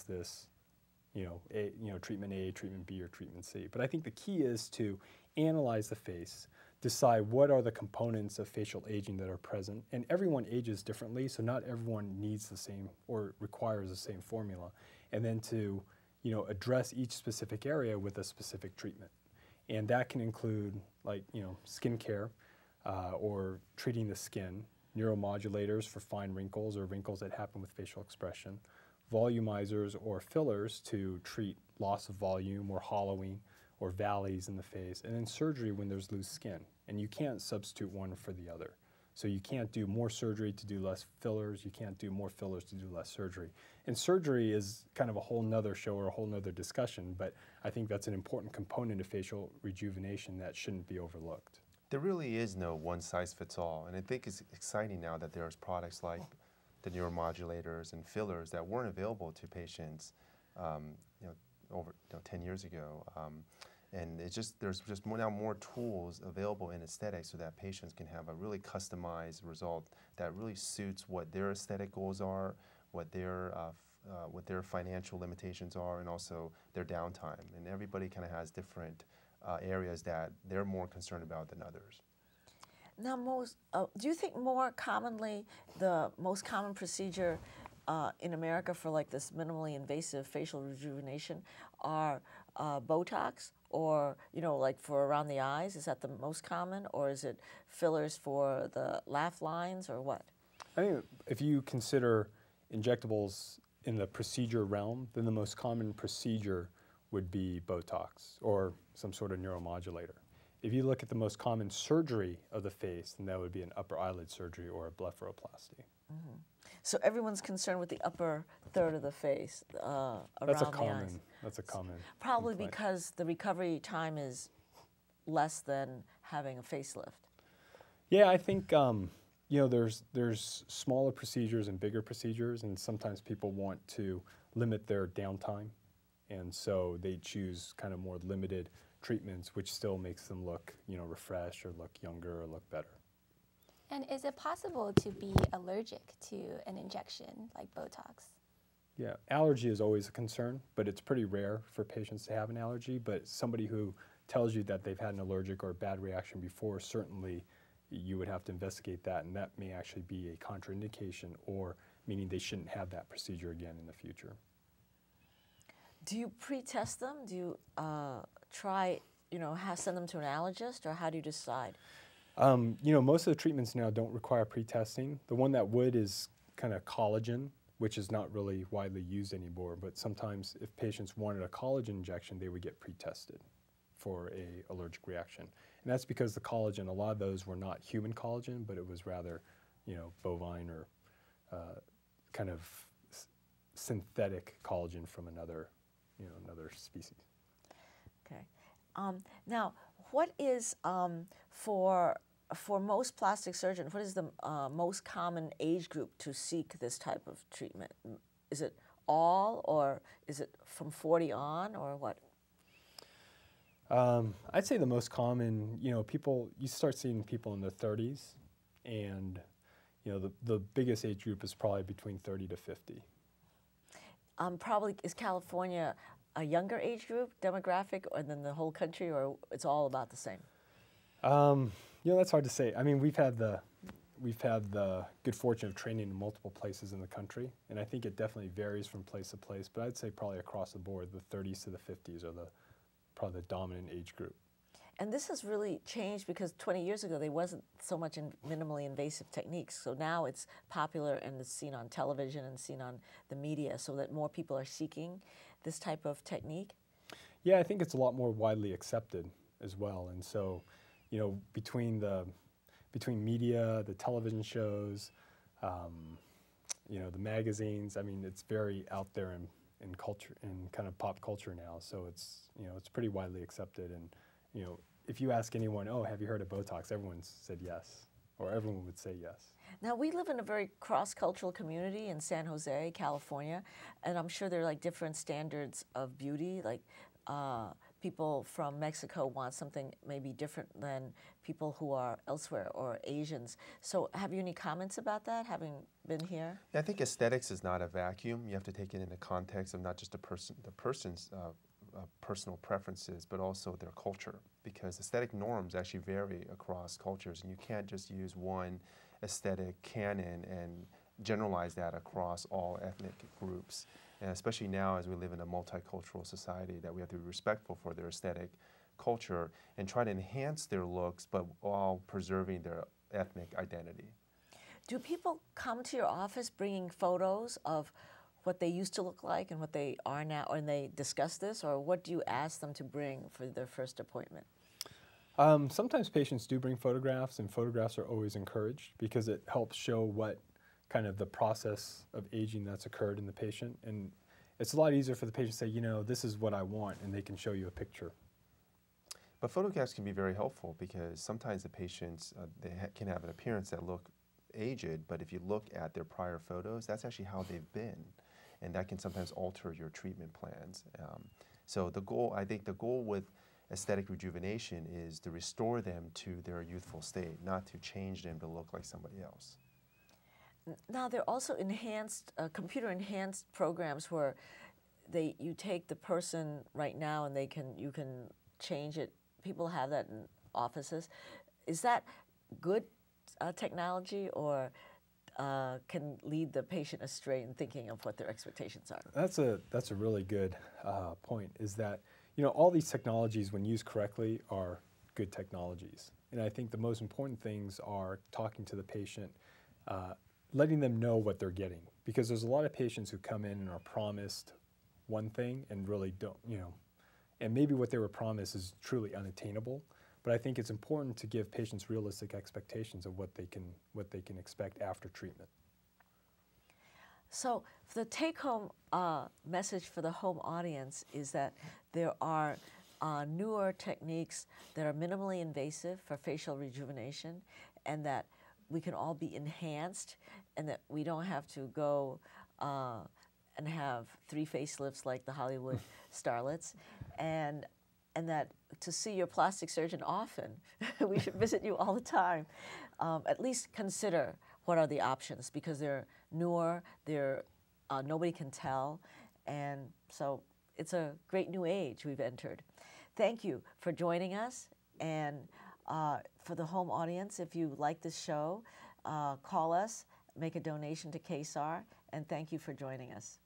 this, treatment A, treatment B, or treatment C. But I think the key is to analyze the face, decide what are the components of facial aging that are present. And everyone ages differently, so not everyone needs the same or requires the same formula. And then to, address each specific area with a specific treatment. And that can include skin care or treating the skin, neuromodulators for fine wrinkles or wrinkles that happen with facial expression, volumizers or fillers to treat loss of volume or hollowing or valleys in the face, and then surgery when there's loose skin. And you can't substitute one for the other. So you can't do more surgery to do less fillers, you can't do more fillers to do less surgery. And surgery is kind of a whole nother show or a whole nother discussion, but I think that's an important component of facial rejuvenation that shouldn't be overlooked. There really is no one-size-fits-all, and I think it's exciting now that there's products like the neuromodulators and fillers that weren't available to patients, over 10 years ago. And there's just more tools available in aesthetics so that patients can have a really customized result that really suits what their aesthetic goals are, what their financial limitations are, and also their downtime. And everybody kind of has different areas that they're more concerned about than others. Now, do you think more commonly the most common procedure in America for like this minimally invasive facial rejuvenation are Botox, or like for around the eyes? Is that the most common, or is it fillers for the laugh lines, or what? I think if you consider injectables in the procedure realm, then the most common procedure would be Botox or some sort of neuromodulator. If you look at the most common surgery of the face, then that would be an upper eyelid surgery or a blepharoplasty. Mm-hmm. So everyone's concerned with the upper third of the face, around That's a the common. eyes. That's a common. Probably complaint. because the recovery time is less than having a facelift. Yeah, I think there's smaller procedures and bigger procedures, and sometimes people want to limit their downtime, and so they choose kind of more limited treatments, which still makes them look refreshed or look younger or look better. And is it possible to be allergic to an injection like Botox? Yeah, allergy is always a concern, but it's pretty rare for patients to have an allergy. But somebody who tells you that they've had an allergic or a bad reaction before, certainly you would have to investigate that, and that may actually be a contraindication, or meaning they shouldn't have that procedure again in the future. Do you pre-test them? Do you send them to an allergist, or how do you decide? Most of the treatments now don't require pre-testing. The one that would is kind of collagen, which is not really widely used anymore, but sometimes if patients wanted a collagen injection, they would get pre-tested for an allergic reaction. And that's because the collagen, a lot of those were not human collagen, but it was rather, bovine or kind of synthetic collagen from another species. Okay. Now, what is for most plastic surgeons, what is the most common age group to seek this type of treatment? Is it all, or is it from 40 on, or what? I'd say the most common, you start seeing people in their 30s, and the biggest age group is probably between 30 to 50. Probably, is California a younger age group demographic, or than the whole country, or it's all about the same? That's hard to say. I mean, we've had the good fortune of training in multiple places in the country, and I think it definitely varies from place to place, but I'd say probably across the board, the 30s to the 50s are probably the dominant age group. And this has really changed, because 20 years ago there wasn't so much in minimally invasive techniques, so now it's popular and it's seen on television and seen on the media, so that more people are seeking this type of technique? Yeah, I think it's a lot more widely accepted as well, and so between media, the television shows, the magazines, I mean, it's very out there in culture, in kind of pop culture now, so it's pretty widely accepted. And if you ask anyone, oh, have you heard of Botox, everyone said yes, or everyone would say yes. Now, we live in a very cross-cultural community in San Jose, California, and I'm sure there are like different standards of beauty. Like people from Mexico want something maybe different than people who are elsewhere or Asians. So have you any comments about that, having been here? Yeah, I think aesthetics is not a vacuum. You have to take it in the context of not just the person's personal preferences, but also their culture, because aesthetic norms actually vary across cultures, and you can't just use one aesthetic canon and generalize that across all ethnic groups. And especially now, as we live in a multicultural society, that we have to be respectful for their aesthetic culture and try to enhance their looks, but while preserving their ethnic identity. Do people come to your office bringing photos of what they used to look like and what they are now, and they discuss this, or what do you ask them to bring for their first appointment? Sometimes patients do bring photographs, and photographs are always encouraged because it helps show what kind of the process of aging that's occurred in the patient. And it's a lot easier for the patient to say, you know, this is what I want, and they can show you a picture. But photographs can be very helpful because sometimes the patients, can have an appearance that look aged, but if you look at their prior photos, that's actually how they've been. And that can sometimes alter your treatment plans. So the goal, I think the goal with aesthetic rejuvenation is to restore them to their youthful state, not to change them to look like somebody else. Now, there are also enhanced, computer-enhanced programs where you take the person right now and you can change it. People have that in offices. Is that good technology, or can lead the patient astray in thinking of what their expectations are? That's a really good point, is that, you know, all these technologies, when used correctly, are good technologies. And I think the most important things are talking to the patient, letting them know what they're getting. Because there's a lot of patients who come in and are promised one thing and really don't, you know, and maybe what they were promised is truly unattainable. But I think it's important to give patients realistic expectations of what they can expect after treatment. So the take-home message for the home audience is that there are newer techniques that are minimally invasive for facial rejuvenation, and that we can all be enhanced, and that we don't have to go and have 3 facelifts like the Hollywood starlets, and that to see your plastic surgeon often, we should visit you all the time. At least consider what are the options, because they're newer, nobody can tell, and so it's a great new age we've entered. Thank you for joining us, and for the home audience, if you like this show, call us, make a donation to KSAR, and thank you for joining us.